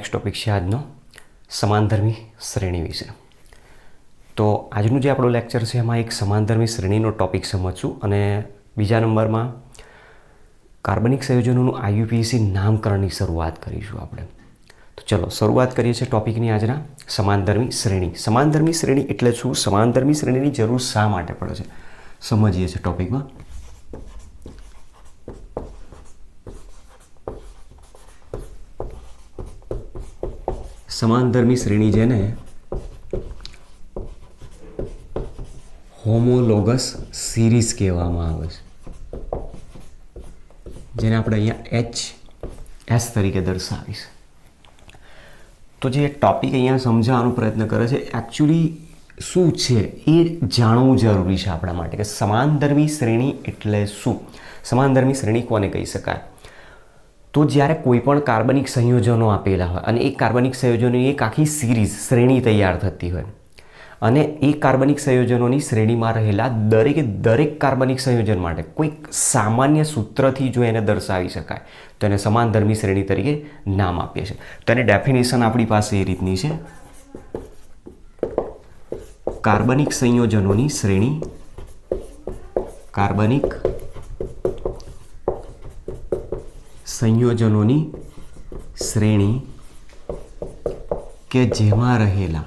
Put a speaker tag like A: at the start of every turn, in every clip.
A: Next topic છે આજનો સમાનધર્મી શ્રેણી વિશે. તો આજનું જે આપણો લેક્ચર છે એમાં એક સમાનધર્મી શ્રેણીનો ટોપિક સમજશું અને બીજા નંબરમાં કાર્બનિક સંયોજનોનું IUPAC નામકરણની શરૂઆત કરીશું આપણે. તો ચલો શરૂઆત કરીએ છીએ ટોપિકની આજના સમાનધર્મી શ્રેણી. સમાનધર્મી શ્રેણી એટલે શું? સમાનધર્મી શ્રેણીની જરૂર શા માટે પડે છે સમજીએ છીએ ટોપિકમાં. સમાનધર્મી શ્રેણી જેને હોમોલોગસ સિરીઝ કહેવામાં આવે છે, જેને આપણે અહીંયા HS તરીકે દર્શાવીશ. તો જે ટોપિક અહીંયા સમજાવવાનો પ્રયત્ન કરે છે એકચ્યુઅલી શું છે એ જાણવું જરૂરી છે આપણા માટે કે સમાનધર્મી શ્રેણી એટલે શું, સમાનધર્મી શ્રેણી કોને કહી શકાય. તો જ્યારે કોઈ પણ કાર્બનિક સંયોજનો આપેલા હોય અને એ કાર્બનિક સંયોજનોની એક આખી સિરીઝ શ્રેણી તૈયાર થતી હોય અને એ કાર્બનિક સંયોજનોની શ્રેણીમાં રહેલા દરેક કાર્બનિક સંયોજન માટે કોઈક સામાન્ય સૂત્રથી જો એને દર્શાવી શકાય તો એને સમાનધર્મી શ્રેણી તરીકે નામ આપીએ છીએ. તો એની ડેફિનેશન આપણી પાસે એ રીતની છે: કાર્બનિક સંયોજનોની શ્રેણી, કાર્બનિક સંયોજનોની શ્રેણી કે જેમાં રહેલા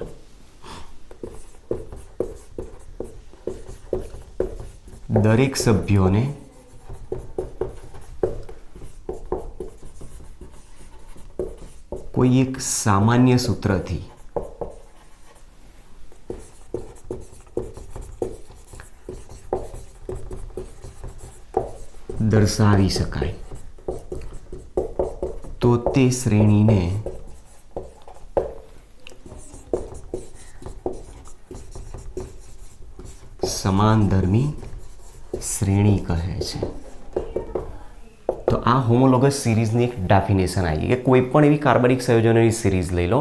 A: દરેક સભ્યોને કોઈ એક સામાન્ય સૂત્રથી દર્શાવી શકાય તો તે શ્રેણીને સમાનધર્મી શ્રેણી કહે છે. તો આ હોમોલોગસ સિરીઝની એક ડેફિનેશન આવી કે કોઈ પણ એવી કાર્બનિક સંયોજનોની સિરીઝ લઈ લો,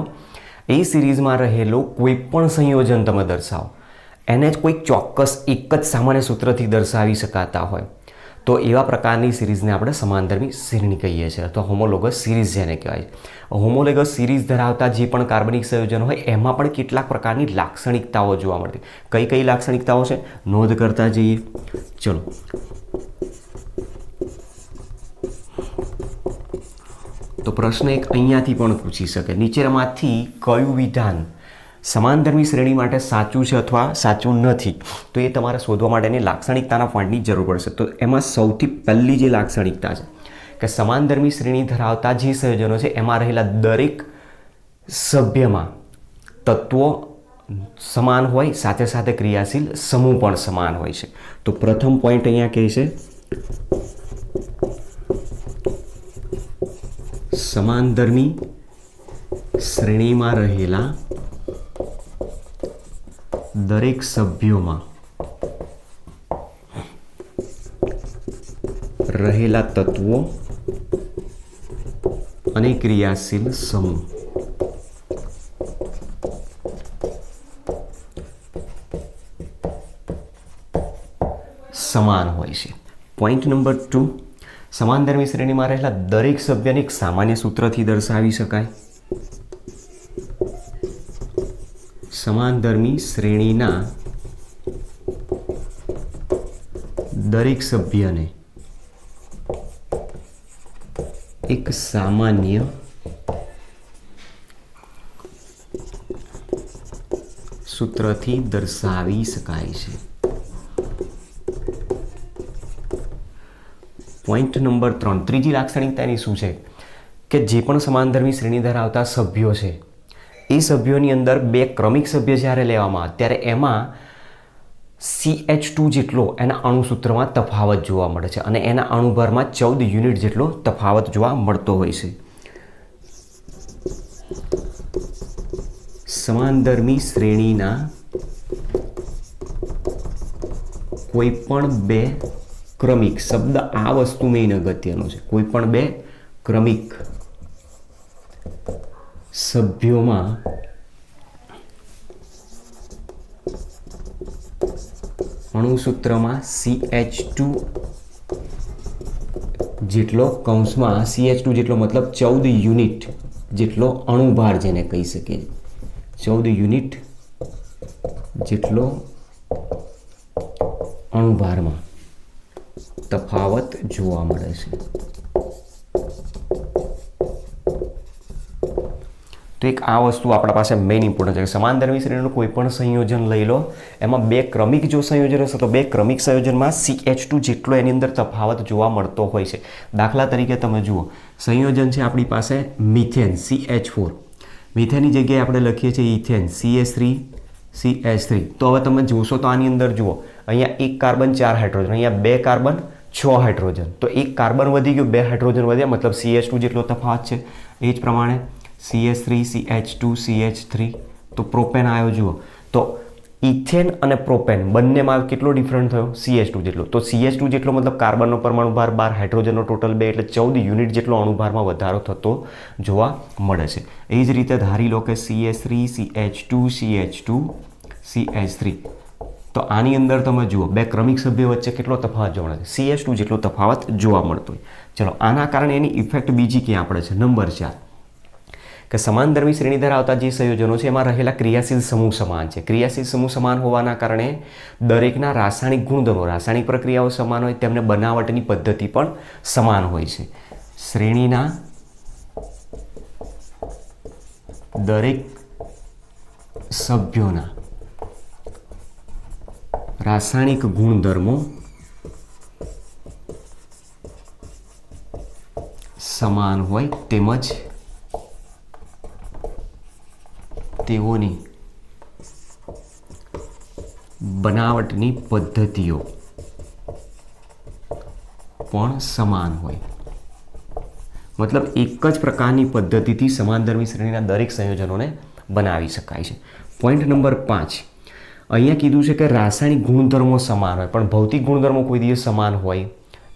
A: એ સિરીઝમાં રહેલો કોઈ પણ સંયોજન તમે દર્શાવો, એને જ કોઈક ચોક્કસ એક જ સામાન્ય સૂત્રથી દર્શાવી શકાતા હોય તો એવા પ્રકારની સિરીઝને આપણે સમાનધર્મી શ્રેણી કહીએ છીએ અથવા હોમોલોગસ સિરીઝ જેને કહેવાય છે. હોમોલોગસ સિરીઝ ધરાવતા જે પણ કાર્બનિક સંયોજનો હોય એમાં પણ કેટલાક પ્રકારની લાક્ષણિકતાઓ જોવા મળતી. કઈ કઈ લાક્ષણિકતાઓ છે નોંધ કરતા જઈએ. ચલો તો પ્રશ્ન એક અહીંયાથી પણ પૂછી શકે, નીચેનામાંથી કયું વિધાન સમાનધર્મી શ્રેણી માટે સાચું છે અથવા સાચું નથી? તો એ તમારે શોધવા માટેની લાક્ષણિકતાના પોઈન્ટની જરૂર પડશે. તો એમાં સૌથી પહેલી જે લાક્ષણિકતા છે કે સમાનધર્મી શ્રેણી ધરાવતા જે સંયોજનો છે એમાં રહેલા દરેક સભ્યમાં તત્વો સમાન હોય, સાથે સાથે ક્રિયાશીલ સમૂહ પણ સમાન હોય છે. તો પ્રથમ પોઈન્ટ અહીંયા કહે છે સમાનધર્મી શ્રેણીમાં રહેલા દરેક સભ્યોમાં રહેલા તત્વો અને ક્રિયાશીલ સમૂહ સમાન હોય છે. પોઈન્ટ નંબર 2, સમાનધર્મી શ્રેણીમાં રહેલા દરેક સભ્યને એક સામાન્ય સૂત્રથી દર્શાવી શકાય. સમાનધર્મી શ્રેણીના દરેક સભ્યને એક સામાન્ય સૂત્રથી દર્શાવી શકાય છે. પોઈન્ટ નંબર 3, ત્રીજી લાક્ષણિકતા એની શું છે કે જે પણ સમાનધર્મી શ્રેણી ધરાવતા સભ્યો છે એ સભ્યોની અંદર બે ક્રમિક સભ્ય જ્યારે લેવામાં આવે ત્યારે એમાં CH2 જેટલો એના અણુસૂત્રમાં તફાવત જોવા મળે છે અને એના અણુભારમાં 14 યુનિટ જેટલો તફાવત જોવા મળતો હોય છે. સમાનધર્મી શ્રેણીના કોઈ પણ બે ક્રમિક, શબ્દ આ વસ્તુ મેઇન અગત્યનો છે, કોઈ પણ બે ક્રમિક સભ્યોમાં અણુસૂત્રમાં CH2 જેટલો કૌંસમાં CH2 જેટલો મતલબ 14 યુનિટ જેટલો અણુભાર જેને કહી શકીએ, 14 યુનિટ જેટલો અણુભારમાં તફાવત જોવા મળે છે. તો એક આ વસ્તુ આપણા પાસે મેઇન ઇમ્પોર્ટન્ટ છે કે સમાનધર્મી શ્રેણીનું કોઈ પણ સંયોજન લઈ લો, એમાં બે ક્રમિક જો સંયોજન હશે તો બે ક્રમિક સંયોજનમાં CH2 જેટલો એની અંદર તફાવત જોવા મળતો હોય છે. દાખલા તરીકે તમે જુઓ, સંયોજન છે આપણી પાસે મિથેન CH4, મિથેનની જગ્યાએ આપણે લખીએ છીએ ઇથેન CH3CH3. તો હવે તમે જોશો તો આની અંદર જુઓ, અહીંયા એક કાર્બન 4 હાઇડ્રોજન, અહીંયા બે કાર્બન 6 હાઇડ્રોજન. તો એક કાર્બન વધી ગયું, બે હાઇડ્રોજન વધ્યા, મતલબ CH2 જેટલો તફાવત છે. એ જ પ્રમાણે CH3 CH2 CH3. તો પ્રોપેન આવ્યો જુઓ, તો ઇથેન અને પ્રોપેન બંનેમાં કેટલો ડિફરન્ટ થયો? CH2 જેટલો. તો CH2 જેટલો મતલબ કાર્બનનો પરમાણુ ભાર 12, હાઇડ્રોજનનો ટોટલ 2, એટલે 14 યુનિટ જેટલો અણુભારમાં વધારો થતો જોવા મળે છે. એ જ રીતે ધારી લો કે CH3 CH2 CH2 CH3. તો આની અંદર તમે જુઓ, બે ક્રમિક સભ્ય વચ્ચે કેટલો તફાવત જોવા મળે છે? CH2 જેટલો તફાવત જોવા મળતો હોય. ચલો, આના કારણે એની ઇફેક્ટ બીજી ક્યાં આપણે છે? નંબર 4 કે સમાનધર્મી શ્રેણી ધરાવતા જે સંયોજનો છે એમાં રહેલા ક્રિયાશીલ સમૂહ સમાન છે. ક્રિયાશીલ સમૂહ સમાન હોવાના કારણે દરેકના રાસાયણિક ગુણધર્મો, રાસાયણિક પ્રક્રિયાઓ સમાન હોય, તેમને બનાવટની પદ્ધતિ પણ સમાન હોય છે. શ્રેણીના દરેક સભ્યોના રાસાયણિક ગુણધર્મો સમાન હોય તેમજ તેઓની બનાવટની પદ્ધતિઓ પણ સમાન હોય. મતલબ એક જ પ્રકારની પદ્ધતિથી સમાનધર્મી શ્રેણીના દરેક સંયોજનોને બનાવી શકાય છે. પોઈન્ટ નંબર 5, અહીંયા કીધું છે કે રાસાયણિક ગુણધર્મો સમાન હોય, પણ ભૌતિક ગુણધર્મો કોઈ દિવસ સમાન હોય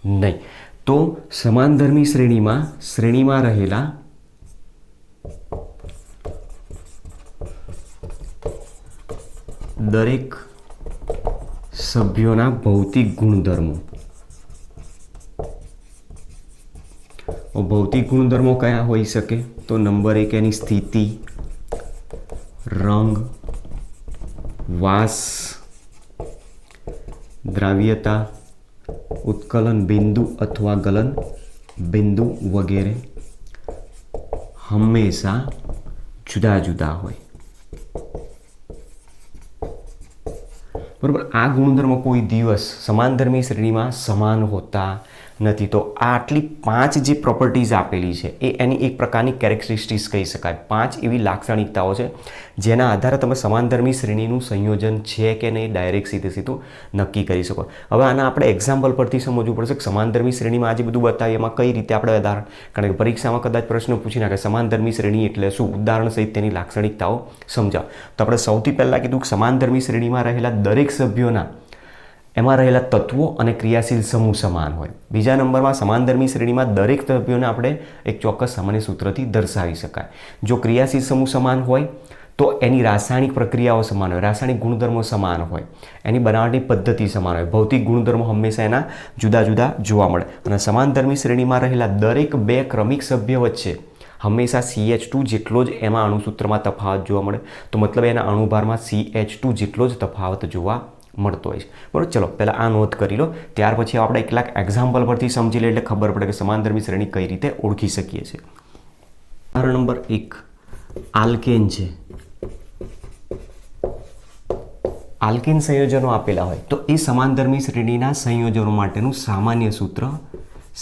A: નહીં. તો સમાનધર્મી શ્રેણીમાં રહેલા દરેક સભ્યોના ભૌતિક ગુણધર્મો, ભૌતિક ગુણધર્મો કયા હોઈ શકે? તો નંબર 1 એની સ્થિતિ, રંગ, વાસ, દ્રાવ્યતા, ઉત્કલન બિંદુ અથવા ગલન બિંદુ વગેરે હંમેશા જુદા જુદા હોય. બરાબર, આ ગુણધર્મો કોઈ દિવસ સમાનધર્મી શ્રેણીમાં સમાન હોતા નથી. તો આ આટલી 5 જે પ્રોપર્ટીઝ આપેલી છે એ એની એક પ્રકારની કેરેક્ટરિસ્ટિક્સ કહી શકાય. 5 એવી લાક્ષણિકતાઓ છે જેના આધારે તમે સમાનધર્મી શ્રેણીનું સંયોજન છે કે નહીં ડાયરેક્ટ સીધું નક્કી કરી શકો. હવે આના આપણે એક્ઝામ્પલ પરથી સમજવું પડશે કે સમાનધર્મી શ્રેણીમાં આજે બધું બતાવીએ એમાં કઈ રીતે આપણે ઉદાહરણ, કારણ કે પરીક્ષામાં કદાચ પ્રશ્ન પૂછી નાખે સમાનધર્મી શ્રેણી એટલે શું, ઉદાહરણ સહિત તેની લાક્ષણિકતાઓ સમજાવો. તો આપણે સૌથી પહેલાં કીધું કે સમાનધર્મી શ્રેણીમાં રહેલા દરેક સભ્યોના એમાં રહેલા તત્વો અને ક્રિયાશીલ સમૂહ સમાન હોય. બીજા નંબરમાં સમાનધર્મી શ્રેણીમાં દરેક સભ્યોને આપણે એક ચોક્કસ સામાન્ય સૂત્રથી દર્શાવી શકાય. જો ક્રિયાશીલ સમૂહ સમાન હોય તો એની રાસાયણિક પ્રક્રિયાઓ સમાન હોય, રાસાયણિક ગુણધર્મો સમાન હોય, એની બનાવટની પદ્ધતિ સમાન હોય, ભૌતિક ગુણધર્મો હંમેશા એના જુદા જુદા જોવા મળે. અને સમાનધર્મી શ્રેણીમાં રહેલા દરેક બે ક્રમિક સભ્ય વચ્ચે હંમેશા CH2 જેટલો જ એમાં અણુસૂત્રમાં તફાવત જોવા મળે. તો મતલબ એના અણુભારમાં CH2 જેટલો જ તફાવત જોવા મળતો હોય છે. બરાબર, ચલો પહેલાં આ નોંધ કરી લો, ત્યાર પછી આપણે કેટલાક એક્ઝામ્પલ પરથી સમજી લે એટલે ખબર પડે કે સમાનધર્મી શ્રેણી કઈ રીતે ઓળખી શકીએ છીએ. ઉદાહરણ નંબર 1, આલ્કેન છે. આલ્કેન સંયોજનો આપેલા હોય તો એ સમાનધર્મી શ્રેણીના સંયોજનો માટેનું સામાન્ય સૂત્ર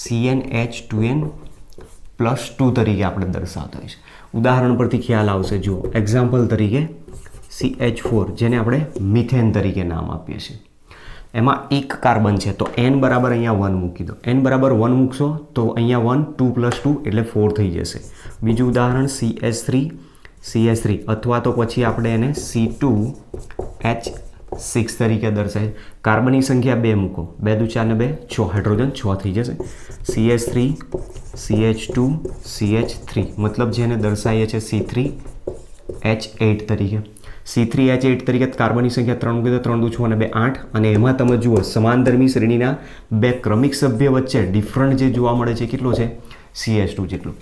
A: CnH2n+2 તરીકે આપણે દર્શાવતા હોય છે. ઉદાહરણ પરથી ખ્યાલ આવશે. જુઓ, એક્ઝામ્પલ તરીકે CH4 જેને આપણે મિથેન તરીકે નામ આપીએ છીએ, એમાં એક કાર્બન છે તો n બરાબર અહીંયા 1 મૂકી દો. n બરાબર 1 મૂકશો તો અહીંયા 1, 2 + 2 એટલે 4 થઈ જશે. બીજું ઉદાહરણ CH3 અથવા તો પછી આપણે એને C2H6 તરીકે દર્શાવીએ. કાર્બનની સંખ્યા 2 મૂકો, 2 × 4 = 2, 6 હાઇડ્રોજન 6 થઈ જશે. CH3 CH2 CH3 મતલબ જેને દર્શાવીએ છીએ C3H8 તરીકે. C3H8 તરીકે કાર્બનની સંખ્યા 3 મૂકી દો, 3 × 6 = 2, 8. અને એમાં તમે જુઓ સમાનધર્મી શ્રેણીના બે ક્રમિક સભ્ય વચ્ચે ડિફરન્ટ જે જોવા મળે છે કેટલો છે? CH2 જેટલો.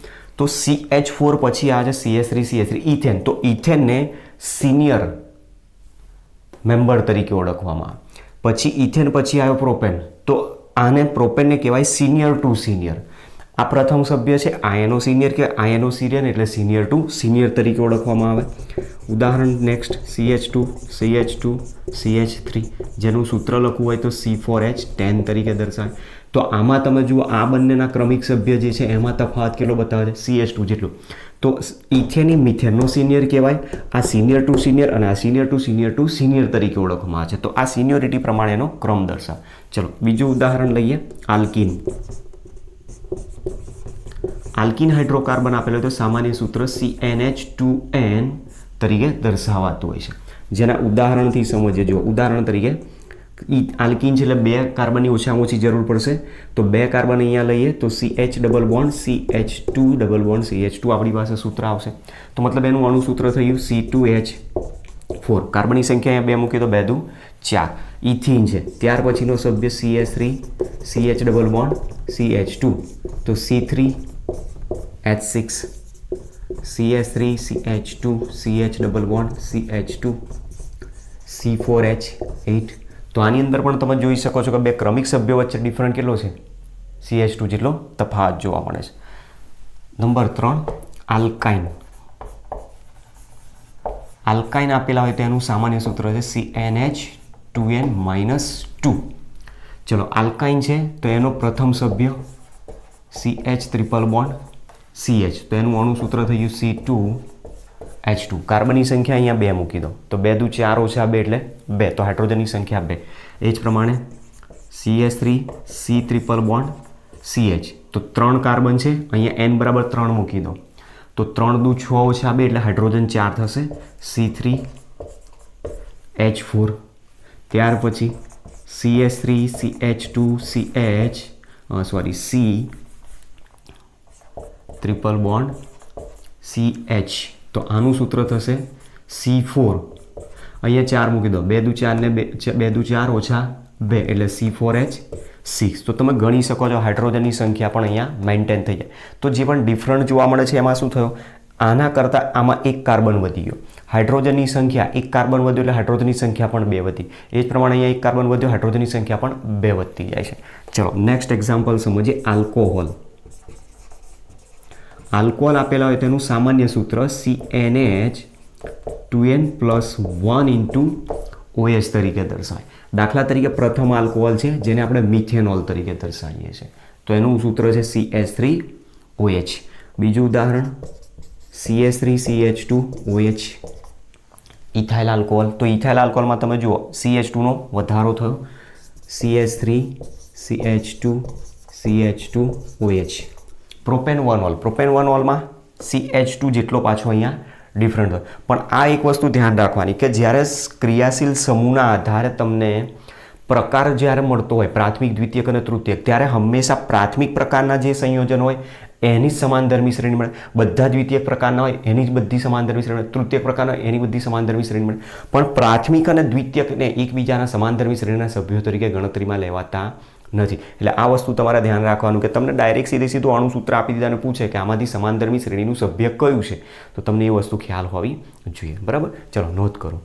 A: તો CH4 પછી આ છે CH3 ઇથેન, તો ઇથેનને સિનિયર મેમ્બર તરીકે ઓળખવામાં આવે. પછી ઇથેન પછી આવ્યો પ્રોપેન, તો આને પ્રોપેનને કહેવાય સિનિયર ટુ સિનિયર. આ પ્રથમ સભ્ય છે આયનો સિનિયર કે આયનો સિરિયન એટલે સિનિયર ટુ સિનિયર તરીકે ઓળખવામાં આવે. ઉદાહરણ નેક્સ્ટ CH2 CH2 CH3 જેનું સૂત્ર લખવું હોય તો C4H10 તરીકે દર્શાવે. તો આમાં તમે જુઓ આ બંનેના ક્રમિક સભ્ય જે છે એમાં તફાવત કેટલો બતાવે છે, CH2 જેટલું. તો ઇથેની મિથેનનો સિનિયર કહેવાય, આ સિનિયર ટુ સિનિયર અને આ સિનિયર ટુ સિનિયર તરીકે ઓળખવામાં આવે છે. તો આ સિનિયોરિટી પ્રમાણેનો ક્રમ દર્શાવે. ચલો બીજું ઉદાહરણ લઈએ, આલ્કીન. આલ્કીન હાઇડ્રોકાર્બન આપેલો તો સામાન્ય સૂત્ર CnH2n તરીકે દર્શાવાતું હોય છે. જેના ઉદાહરણથી સમજીએ. જો ઉદાહરણ તરીકે આલ્કીન છે એટલે 2 કાર્બનની ઓછામાં ઓછી જરૂર પડશે. તો 2 કાર્બન અહીંયા લઈએ તો CH double bond CH2 double bond CH2 આપણી પાસે સૂત્ર આવશે. તો મતલબ એનું અણુસૂત્ર થયું C2H4. કાર્બનની સંખ્યા અહીંયા 2 મૂકીએ તો 2 દુ 4. ઇથીન છે, ત્યાર પછીનો સભ્ય CH3 CH double bond CH2 તો C3H6 CH3 CH2 CH double bond CH2 C4H8. તો આની અંદર પણ તમે જોઈ શકો છો કે 2 ક્રમિક સભ્યો વચ્ચે ડિફરન્ટ કેટલો છે, CH2 જેટલો તફાવત જોવા મળે છે. Number 3 alkyne. આલ્કાઇન આપેલા હોય તો એનું સામાન્ય સૂત્ર છે CnH2n-2. ચલો આલ્કાઇન છે તો એનો પ્રથમ સભ્ય CH ટ્રિપલ બોન્ડ CH, તો એનું અણુસૂત્ર થયું C2H2. કાર્બનની સંખ્યા અહીંયા 2 મૂકી દો તો 2 દુ 4 ઓછા 2 એટલે 2, તો હાઇડ્રોજનની સંખ્યા 2. એ જ પ્રમાણે CH3 C triple bond CH, તો 3 કાર્બન છે, અહીંયા n બરાબર 3 મૂકી દો તો 3 દુ 6 ઓછા 2 એટલે હાઇડ્રોજન 4 થશે, C3H4. ત્યાર પછી CH3 CH2 C triple bond CH, તો આનું સૂત્ર થશે C4. અહીંયા 4 મૂકી દો, 2 દુ 4 ને 2 દુ 4 ઓછા 2 એટલે C4H6. તો તમે ગણી શકો છો હાઇડ્રોજનની સંખ્યા પણ અહીંયા મેન્ટેન થઈ જાય. તો જે પણ ડિફરન્ટ જોવા મળે છે એમાં શું થયું, આના કરતાં આમાં 1 કાર્બન વધી ગયો. હાઇડ્રોજનની સંખ્યા 1 કાર્બન વધ્યો એટલે હાઇડ્રોજનની સંખ્યા પણ 2 વધી. એ જ પ્રમાણે અહીંયા 1 કાર્બન વધ્યો, હાઇડ્રોજનની સંખ્યા પણ 2 વધતી જાય છે. ચલો નેક્સ્ટ એક્ઝામ્પલ સમજીએ, આલ્કોહોલ. આલ્કોહોલ આપેલા હોય તેનું સામાન્ય સૂત્ર CnH2n+1 તરીકે દર્શાવાય. દાખલા તરીકે પ્રથમ આલ્કોહોલ છે જેને આપણે મિથેનોલ તરીકે દર્શાવીએ છીએ, તો એનું સૂત્ર છે CH3OH. બીજું ઉદાહરણ CH3CH2OH. ઇથાઇલ આલ્કોહોલ, તો ઇથાઇલ આલ્કોહોલમાં તમે જુઓ CH2નો વધારો થયો, CH3CH2CH2OH. પ્રોપેનવનોલમાં CH2 જેટલો પાછો અહીંયા ડિફરન્ટ હોય. પણ આ એક વસ્તુ ધ્યાન રાખવાની કે જ્યારે ક્રિયાશીલ સમૂહના આધારે તમને પ્રકાર જ્યારે મળતો હોય પ્રાથમિક, દ્વિતીયક અને તૃતીયક, ત્યારે હંમેશા પ્રાથમિક પ્રકારના જે સંયોજન હોય એની જ સમાનધર્મી શ્રેણી મળે. બધા દ્વિતીયક પ્રકારના હોય એની જ બધી સમાનધર્મી શ્રેણી મળે. તૃતીયક પ્રકારના હોય એની બધી સમાનધર્મી શ્રેણી મળે. પણ પ્રાથમિક અને દ્વિતીયકને એકબીજાના સમાનધર્મી શ્રેણીના સભ્યો તરીકે ગણતરીમાં લેવાતા નથી. એટલે આ વસ્તુ તમારે ધ્યાન રાખવાનું કે તમને ડાયરેક્ટ સીધું અણુસૂત્ર આપી દીધા અને પૂછે કે આમાંથી સમાનધર્મી શ્રેણીનું સભ્ય કયું છે, તો તમને એ વસ્તુ ખ્યાલ હોવી જોઈએ. બરાબર, ચલો નોંધ કરો.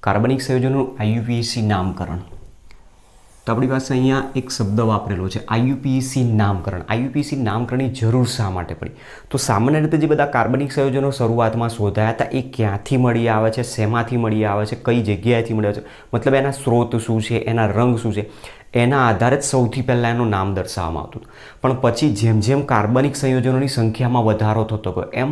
A: કાર્બનિક સંયોજનનું IUPAC નામકરણ. તો આપણી પાસે અહીંયા એક શબ્દ વાપરેલો છે IUPAC નામકરણ. IUPAC નામકરણની જરૂર શા માટે પડી? તો સામાન્ય રીતે જે બધા કાર્બનિક સંયોજનો શરૂઆતમાં શોધાયા હતા એ ક્યાંથી મળી આવે છે, શેમાંથી મળી આવે છે, કઈ જગ્યાએથી મળી આવે છે, મતલબ એના સ્ત્રોત શું છે, એના રંગ શું છે, એના આધારે જ સૌથી પહેલાં એનું નામ દર્શાવવામાં આવતું હતું. પણ પછી જેમ જેમ કાર્બનિક સંયોજનોની સંખ્યામાં વધારો થતો ગયો એમ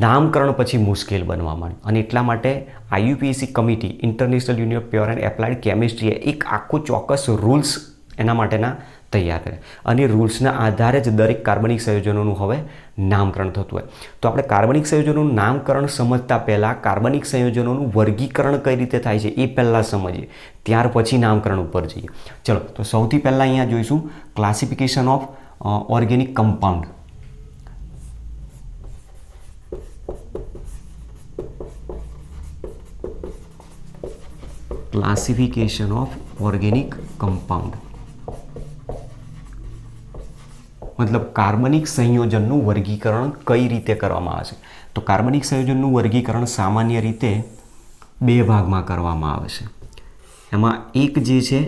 A: નામકરણ પછી મુશ્કેલ બનવા માંડ્યું. અને એટલા માટે IUPAC committee, international union of pure and applied કેમિસ્ટ્રીએ એક આખું ચોક્કસ રૂલ્સ એના માટેના તૈયાર કર્યા. અને રૂલ્સના આધારે જ દરેક કાર્બનિક સંયોજનોનું હવે નામકરણ થતું હોય. તો આપણે કાર્બનિક સંયોજનોનું નામકરણ સમજતા પહેલાં કાર્બનિક સંયોજનોનું વર્ગીકરણ કઈ રીતે થાય છે એ પહેલાં સમજીએ, ત્યાર પછી નામકરણ ઉપર જઈએ. ચલો, તો સૌથી પહેલાં અહીંયા જોઈશું classification of organic compound. Classification of organic compound. મતલબ કાર્બનિક સંયોજનનું વર્ગીકરણ કઈ રીતે કરવામાં આવે છે? તો કાર્બનિક સંયોજનનું વર્ગીકરણ સામાન્ય રીતે બે ભાગમાં કરવામાં આવે છે. એમાં એક જે છે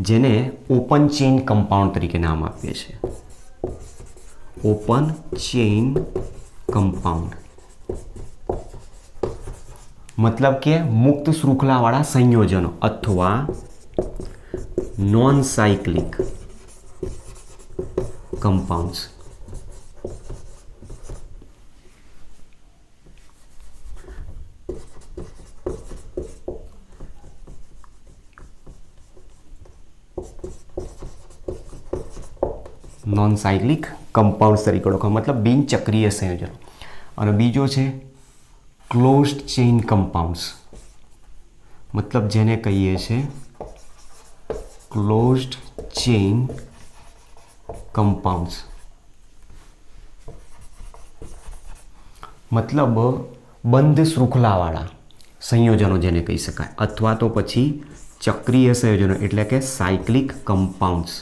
A: જેને ઓપન ચેઇન કમ્પાઉન્ડ તરીકે નામ આપીએ છીએ, ઓપન ચેઇન કમ્પાઉન્ડ, મતલબ કે મુક્ત શૃંખલાવાળા સંયોજનો અથવા non cyclic compounds. Non cyclic compounds તરીકે ઓળખવા, મતલબ બિનચક્રીય સંયોજનો. અને બીજો છે ક્લોઝડ ચેઇન કમ્પાઉન્ડ્સ, મતલબ જેને કહીએ છીએ ક્લોઝડ ચેઇન કમ્પાઉન્ડ્સ, મતલબ બંધ શૃંખલાવાળા સંયોજનો જેને કહી શકાય, અથવા તો પછી ચક્રીય સંયોજનો એટલે કે સાયક્લિક કમ્પાઉન્ડ્સ.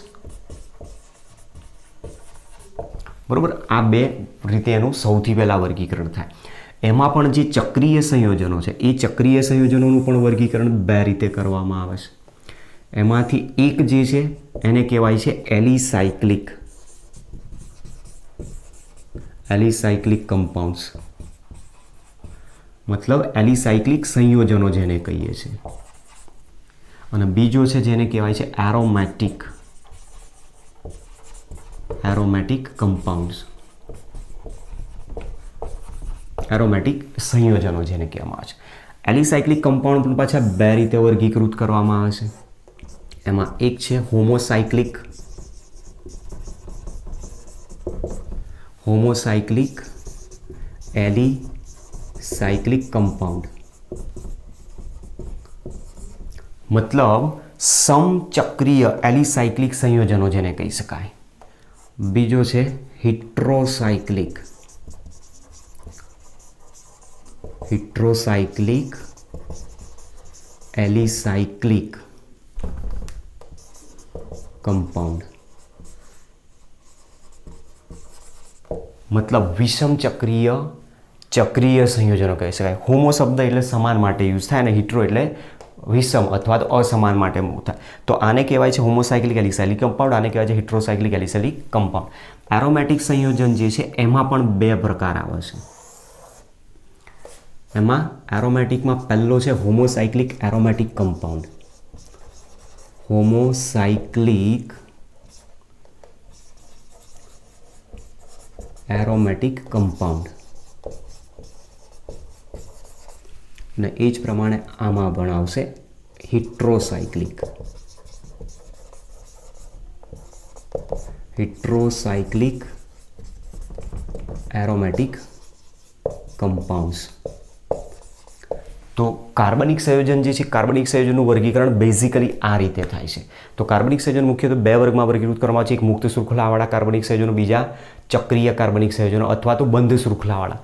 A: બરાબર, આ બે રીતે એનું સૌથી પહેલાં વર્ગીકરણ થાય. એમાં પણ જે ચક્રીય સંયોજનો છે એ ચક્રીય સંયોજનોનું પણ વર્ગીકરણ બે રીતે કરવામાં આવે છે. એમાંથી એક જે છે એને કહેવાય છે એલિસાયક્લિક કમ્પાઉન્ડ્સ, મતલબ એલિસાયક્લિક સંયોજનો જેને કહીએ છીએ. અને બીજો છે જેને કહેવાય છે એરોમેટિક કમ્પાઉન્ડ્સ, એરોમેટિક સંયોજનો જેને કહેવામાં આવે છે. એલિસાયક્લિક કમ્પાઉન્ડ પણ પાછા બે રીતે વર્ગીકૃત કરવામાં આવે છે. એમાં એક છે હોમોસાયક્લિક એલિસાયક્લિક કમ્પાઉન્ડ, મતલબ સમચક્રીય એલિસાયક્લિક સંયોજનો જેને કહી શકાય. બીજો છે હિટ્રોસાયક્લિક એલિસાયક્લિક કમ્પાઉન્ડ, મતલબ વિષમ ચક્રીય સંયોજનો કહી શકાય. હોમો શબ્દ એટલે સમાન માટે યુઝ થાય અને હિટ્રો એટલે વિષમ અથવા તો અસમાન માટે થાય. તો આને કહેવાય છે હોમોસાયક્લિક એલિસાયક્લિક કમ્પાઉન્ડ, આને કહેવાય છે હિટ્રોસાયક્લિક એલિસાયક્લિક કમ્પાઉન્ડ. એરોમેટિક સંયોજન જે છે એમાં પણ બે પ્રકાર આવે છે. એમાં એરોમેટિકમાં પહેલો છે હોમોસાયક્લિક એરોમેટિક કમ્પાઉન્ડ, હોમોસાયક્લિક એરોમેટિક કમ્પાઉન્ડ. અને એ જ પ્રમાણે આમાં પણ આવશે હિટ્રોસાયક્લિક એરોમેટિક કમ્પાઉન્ડ્સ. તો કાર્બનિક સંયોજન જે છે, કાર્બનિક સંયોજનનું વર્ગીકરણ બેઝિકલી આ રીતે થાય છે. તો કાર્બનિક સંયોજન મુખ્યત્વે બે વર્ગમાં વર્ગીકૃત કરવામાં આવે છે. એક મુક્ત શૃંખલાવાળા કાર્બનિક સંયોજનો, બીજા ચક્રીય કાર્બનિક સંયોજનો અથવા તો બંધ શૃંખલાવાળા.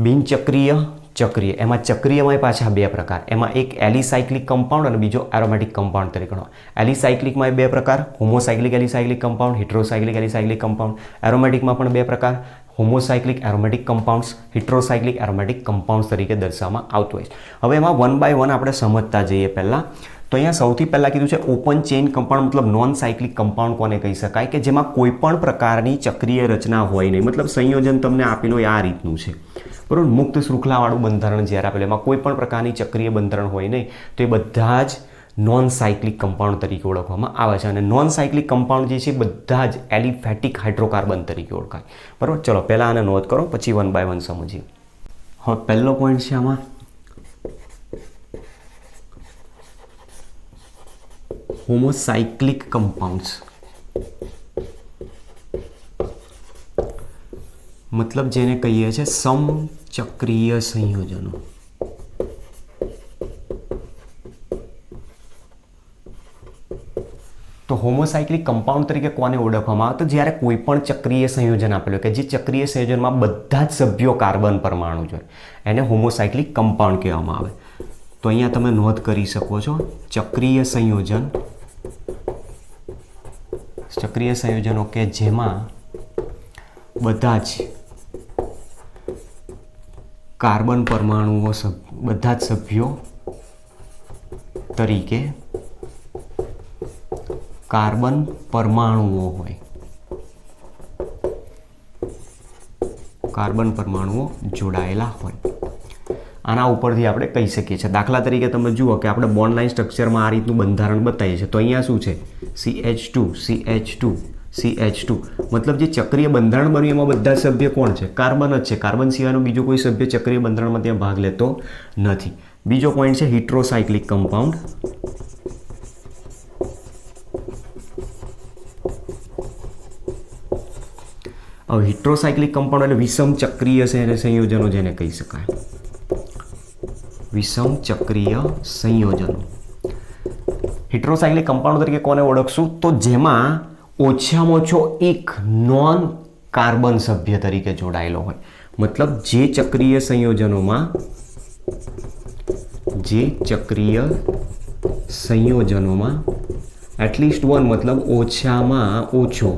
A: બિનચક્રીય, ચક્રીય. એમાં ચક્રીયમાં પાછા બે પ્રકાર. એમાં એક એલિસાયક્લિક કમ્પાઉન્ડ અને બીજો એરોમેટિક કમ્પાઉન્ડ તરીકે. એલિસાયક્લિકમાં બે પ્રકાર, હોમોસાયક્લિક એલિસાયક્લિક કમ્પાઉન્ડ, હિટ્રોસાયક્લિક એલિસાયક્લિક કમ્પાઉન્ડ. એરોમેટિકમાં પણ બે પ્રકાર, હોમોસાયક્લિક એરોમેટિક કમ્પાઉન્ડ્સ, હિટ્રોસાયક્લિક એરોમેટિક કમ્પાઉન્ડ્સ તરીકે દર્શાવવામાં આવતું હોય છે. હવે એમાં વન બાય વન આપણે સમજતા જઈએ. પહેલાં તો અહીંયા સૌથી પહેલાં કીધું છે ઓપન ચેઇન કમ્પાઉન્ડ, મતલબ નોન સાયક્લિક કમ્પાઉન્ડ કોને કહી શકાય કે જેમાં કોઈ પણ પ્રકારની ચક્રીય રચના હોય નહીં. મતલબ સંયોજન તમને આપેલું આ રીતનું છે, બરાબર. મુક્ત શૃંખલાવાળું બંધારણ જ્યારે આપેલું એમાં કોઈ પણ પ્રકારની ચક્રીય બંધારણ હોય નહીં, તો એ બધા જ નોન સાયક્લિક કમ્પાઉન્ડ તરીકે ઓળખવામાં આવે છે. અને નોન સાયક્લિક કમ્પાઉન્ડ જે છે બધા જ એલિફેટિક હાઇડ્રોકાર્બન તરીકે ઓળખાય, બરાબર. ચલો પહેલાં આને નોંધ કરો, પછી વન બાય વન સમજીએ. હવે પહેલો પોઈન્ટ છે આમાં હોમોસાયક્લિક કમ્પાઉન્ડ્સ, મતલબ જેને કહીએ છીએ સમચક્રીય સંયોજનો. તો હોમોસાયક્લિક કમ્પાઉન્ડ તરીકે કોને ઓળખવામાં આવે? તો જ્યારે કોઈ પણ ચક્રીય સંયોજન આપેલું કે જે ચક્રીય સંયોજનમાં બધા જ સભ્યો કાર્બન પરમાણુ છે એને હોમોસાયક્લિક કમ્પાઉન્ડ કહેવામાં આવે. તો અહીંયા તમે નોંધ કરી શકો છો ચક્રીય સંયોજન ચક્રીય સંયોજનો કે જેમાં બધા જ કાર્બન પરમાણુઓ બધા જ સભ્યો તરીકે કાર્બન પરમાણુઓ હોય, કાર્બન પરમાણુઓ જોડાયેલા હોય. આના ઉપરથી આપણે કહી શકીએ છીએ. દાખલા તરીકે તમે જુઓ કે આપણે બોન્ડ લાઇન સ્ટ્રક્ચરમાં આ રીતનું બંધારણ બતાવીએ છીએ. તો અહીંયા શું છે? CH2 CH2 CH2. મતલબ જે ચક્રીય બંધારણ બન્યું એમાં બધા સભ્ય કોણ છે? કાર્બન જ છે. કાર્બન સિવાયનો બીજો કોઈ સભ્ય ચક્રીય બંધારણમાં ત્યાં ભાગ લેતો નથી. બીજો પોઈન્ટ છે હિટ્રોસાયક્લિક કમ્પાઉન્ડ. હવે હિટ્રોસાયક્લિક કમ્પાઉન્ડ એટલે વિષમ ચક્રીય સંયોજનો જેને કહી શકાય. વિષમ ચક્રીય સંયોજનો. હિટ્રોસાયક્લિક કમ્પાઉન્ડ તરીકે કોને ઓળખશું? તો જેમાં ઓછામાં ઓછો એક નોન કાર્બન સભ્ય તરીકે જોડાયેલો હોય. મતલબ જે ચક્રીય સંયોજનોમાં એટલીસ્ટ વન, મતલબ ઓછામાં ઓછો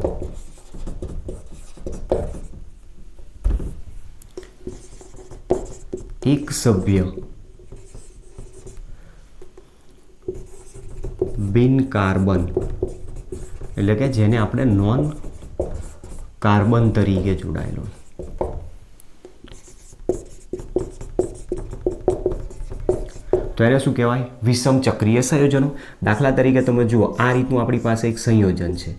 A: એક સભ્ય બિન કાર્બન એટલે કે જેને આપણે નોન કાર્બન તરીકે જોડાયેલો. તો એને શું કહેવાય? વિષમ ચક્રીય સંયોજનો. દાખલા તરીકે તમે જુઓ આ રીતનું આપણી પાસે એક સંયોજન છે.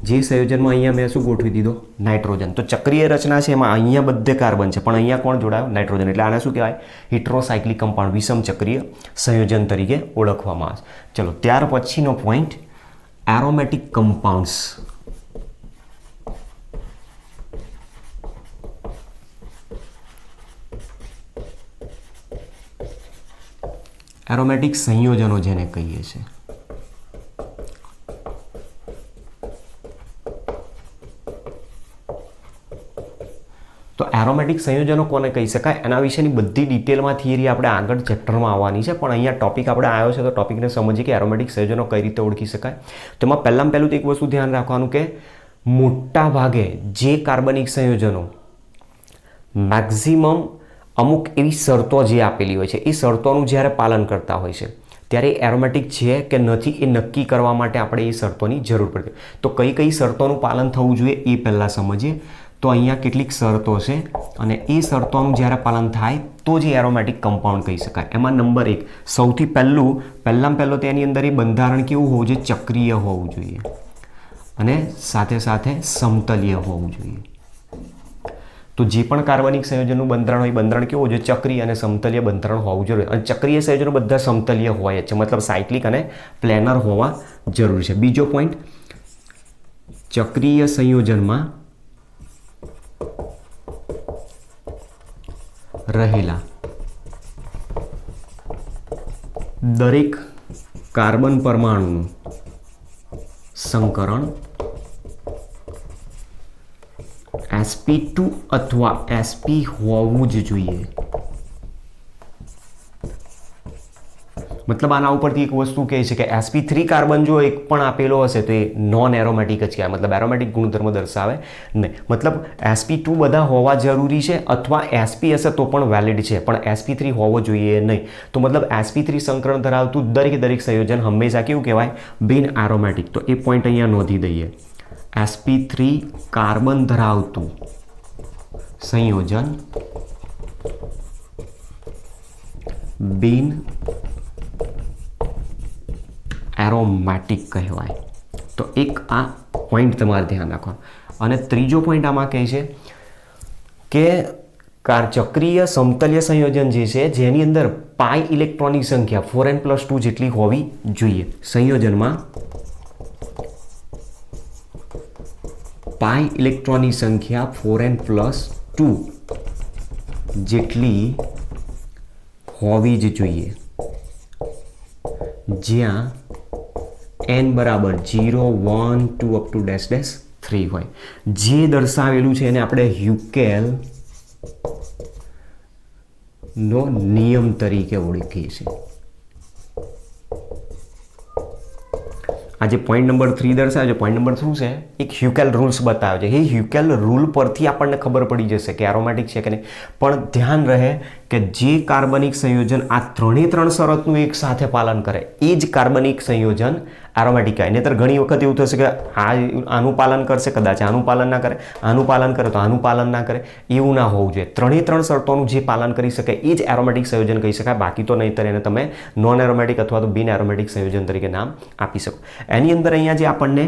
A: જે સંયોજનમાં અહીંયા મેં શું ગોઠવી દીધો? નાઇટ્રોજન. તો ચક્રીય રચના છે એમાં અહીંયા બધે કાર્બન છે પણ અહીંયા કોણ જોડાયો? નાઇટ્રોજન. એટલે આને શું કહેવાય? હિટ્રોસાયક્લિક કમ્પાઉન્ડ, વિષમ ચક્રીય સંયોજન તરીકે ઓળખવામાં આવે છે. ચલો ત્યાર પછીનો પોઈન્ટ એરોમેટિક કમ્પાઉન્ડ્સ. એરોમેટિક સંયોજનો જેને કહીએ છીએ. તો એરોમેટિક સંયોજનો કોને કહી શકાય એના વિશેની બધી ડિટેલમાં થિયરી આપણે આગળ ચેપ્ટરમાં આવવાની છે, પણ અહીંયા ટોપિક આપણે આવ્યો છે તો ટોપિકને સમજીએ કે એરોમેટિક સંયોજનો કઈ રીતે ઓળખી શકાય. તો એમાં પહેલાં તો એક વસ્તુ ધ્યાન રાખવાનું કે મોટા ભાગે જે કાર્બનિક સંયોજનો મેક્સિમમ અમુક એવી શરતો જે આપેલી હોય છે એ શરતોનું જ્યારે પાલન કરતા હોય છે ત્યારે એરોમેટિક છે કે નથી એ નક્કી કરવા માટે આપણે એ શરતોની જરૂર પડે. તો કઈ કઈ શરતોનું પાલન થવું જોઈએ એ પહેલાં સમજીએ. તો અહીંયા કેટલીક શરતો છે અને એ શરતોનું જ્યારે પાલન થાય તો જ એરોમેટિક કમ્પાઉન્ડ કહી શકાય. એમાં નંબર 1 સૌથી પહેલું તેની અંદર એ બંધારણ કેવું હોવું જોઈએ? ચક્રીય હોવું જોઈએ અને સાથે સાથે સમતલીય હોવું જોઈએ. તો જે પણ કાર્બનિક સંયોજનનું બંધારણ હોય બંધારણ કેવું હોવું જોઈએ? ચક્રીય અને સમતલીય બંધારણ હોવું જરૂરી. અને ચક્રીય સંયોજનો બધા સમતલીય હોય છે, મતલબ સાયક્લિક અને પ્લેનર હોવા જરૂરી છે. બીજો પોઈન્ટ, ચક્રીય સંયોજનમાં રહેલા દરેક કાર્બન પરમાણુનું સંકરણ sp2 અથવા sp હોવું જ જોઈએ. મતલબ આના ઉપરથી એક વસ્તુ કહે છે કે sp3 કાર્બન જો એક પણ આપેલો હશે તો એ નોન એરોમેટિક જ કહેવાય, મતલબ એરોમેટિક ગુણધર્મ દર્શાવે નહીં. મતલબ sp2 બધા હોવા જરૂરી છે અથવા sp હશે તો પણ વેલિડ છે, પણ sp3 હોવો જોઈએ નહીં. તો મતલબ sp3 સંકરણ ધરાવતું દરેક સંયોજન હંમેશા કેવું કહેવાય? બિન એરોમેટિક. તો એ પોઈન્ટ અહીંયા નોંધી દઈએ. sp3 કાર્બન ધરાવતું સંયોજન બિન એરોમેટિક કહેવાય. તો એક આ પોઈન્ટ તમારે ધ્યાન રાખવાનો. અને ત્રીજો પોઈન્ટ આમાં કહે છે કે ચક્રીય સમતલીય સંયોજન જે છે જેની અંદર પાઈ ઇલેક્ટ્રોનની સંખ્યા 4n+2 જેટલી હોવી જોઈએ. સંયોજનમાં પાઈ ઇલેક્ટ્રોનની સંખ્યા 4n+2 જેટલી હોવી જ જોઈએ, જ્યાં n બરાબર 0, 1, 2 અપ ટુ -3 હોય. જે દર્શાવેલું છે એને આપણે હ્યુકેલ નો નિયમ તરીકે ઓળખીએ છીએ. આ જે પોઈન્ટ નંબર 3 દર્શાવે છે, પોઈન્ટ નંબર 3 છે એક હ્યુકેલ રૂલ્સ બતાવે છે. એ હ્યુકેલ રૂલ પરથી આપણને ખબર પડી જશે કે એરોમેટિક છે કે નહીં. પણ ધ્યાન રહે કે જે કાર્બનિક સંયોજન આ ત્રણે ત્રણ શરતનું એક સાથે પાલન કરે એ જ કાર્બનિક સંયોજન એરોમેટિક કહેવાય. નહીંતર ઘણી વખત એવું થશે કે આનું પાલન કરશે, કદાચ આનું પાલન ના કરે, આનું પાલન કરે તો આનું પાલન ના કરે. એવું ના હોવું જોઈએ. ત્રણે ત્રણ શરતોનું જે પાલન કરી શકે એ જ એરોમેટિક સંયોજન કહી શકાય. બાકી તો નહીંતર એને તમે નોન એરોમેટિક અથવા તો બિન એરોમેટિક સંયોજન તરીકે નામ આપી શકો. એની અંદર અહીંયા જે આપણને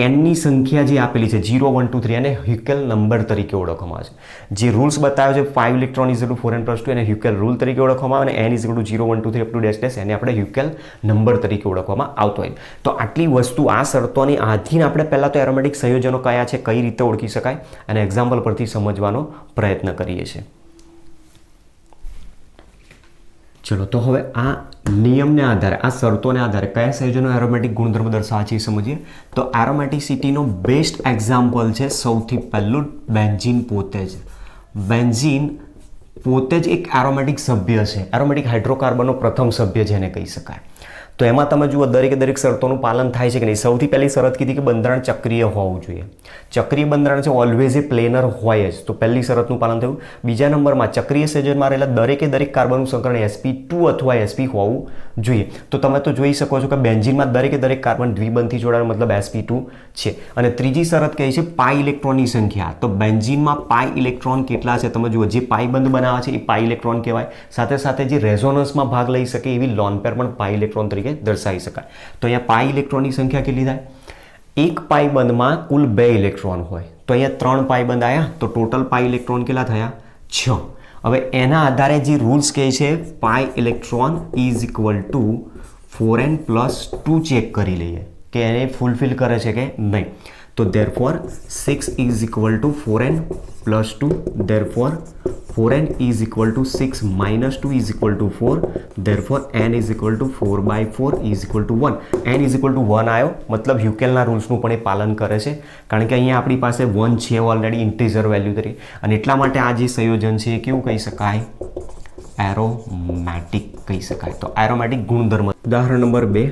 A: એનની સંખ્યા જે આપેલી છે 0 1 2 3 અને હ્યુકેલ નંબર તરીકે ઓળખવામાં આવે છે. જે રૂલ્સ બતાવે છે 5 ઇલેક્ટ્રોન ઇઝ ટુ 4n + 2 એને હ્યુકેલ રૂલ તરીકે ઓળખવામાં આવે અને n is to 0 1 2 3 up to dash dash એને આપણે હ્યુકેલ નંબર તરીકે ઓળખવામાં આવતો હોય. તો આટલી વસ્તુ આ શરતોની આધીન આપણે પહેલાં તો એરોમેટિક સંયોજનો કયા છે, કઈ રીતે ઓળખી શકાય અને એક્ઝામ્પલ પરથી સમજવાનો પ્રયત્ન કરીએ છીએ. ચલો તો હવે આ નિયમને આધારે, આ શરતોને આધારે કયા સંયોજનો એરોમેટિક ગુણધર્મ દર્શાવે છે એ સમજીએ. તો એરોમેટિસિટીનો બેસ્ટ એક્ઝામ્પલ છે સૌથી પહેલું બેન્ઝીન પોતે જ. બેન્ઝીન પોતે જ એક એરોમેટિક સભ્ય છે. એરોમેટિક હાઇડ્રોકાર્બનનો પ્રથમ સભ્ય જેને કહી શકાય. તો એમાં તમે જુઓ દરેક શરતોનું પાલન થાય છે કે નહીં. સૌથી પહેલી શરત કીધી કે બંધારણ ચક્રીય હોવું જોઈએ. ચક્રીય બંધારણ છે, ઓલવેઝ એ પ્લેનર હોય જ. તો પહેલી શરતનું પાલન થયું. બીજા નંબરમાં ચક્રીય સંયોજનમાં રહેલા દરેક કાર્બનનું સંકલન sp2 અથવા sp હોવું જોઈએ. તો તમે તો જોઈ શકો છો કે બેન્ઝીનમાં દરેક કાર્બન દ્વિબંધથી જોડાયેલો મતલબ sp2 છે. અને ત્રીજી શરત કહે છે પાઈ ઇલેક્ટ્રોનની સંખ્યા. તો બેન્ઝીનમાં પાઈ ઇલેક્ટ્રોન કેટલા છે તમે જુઓ. જે પાઈ બંધ બનાવે છે એ પાઈ ઇલેક્ટ્રોન કહેવાય. સાથે સાથે જે રેઝોનન્સમાં ભાગ લઈ શકે એવી લોન પેર પણ પાઈ ઇલેક્ટ્રોન તરીકે દર્શાવી શકાય. તો અહીંયા પાઈ ઇલેક્ટ્રોનની સંખ્યા કેટલી થાય? એક પાઈ બંધમાં કુલ 2 ઇલેક્ટ્રોન હોય. તો અહીંયા 3 પાઈ બંધ આવ્યા તો ટોટલ પાઈ ઇલેક્ટ્રોન કેટલા થયા? 6. હવે એના આધારે જે રૂલ્સ કહે છે pi electron is equal to 4n + 2 check કરી લઈએ કે એને ફૂલફિલ કરે છે કે નહીં. તો therefore 6 is equal to 4n plus 2. therefore 4n is equal to 6 minus 2 is equal to 4. therefore n is equal to 4/4 is equal to 1. n is equal to 1 આવ્યો મતલબ હ્યુકેલના રૂલ્સનું પણ એ પાલન કરે છે. કારણ કે અહીંયા આપણી પાસે 1 છે ઓલરેડી ઇન્ટીજર વેલ્યુ તરીકે. અને એટલા માટે આ જે સંયોજન છે એ કેવું કહી શકાય? એરોમેટિક કહી શકાય. તો એરોમેટિક ગુણધર્મ ઉદાહરણ નંબર 2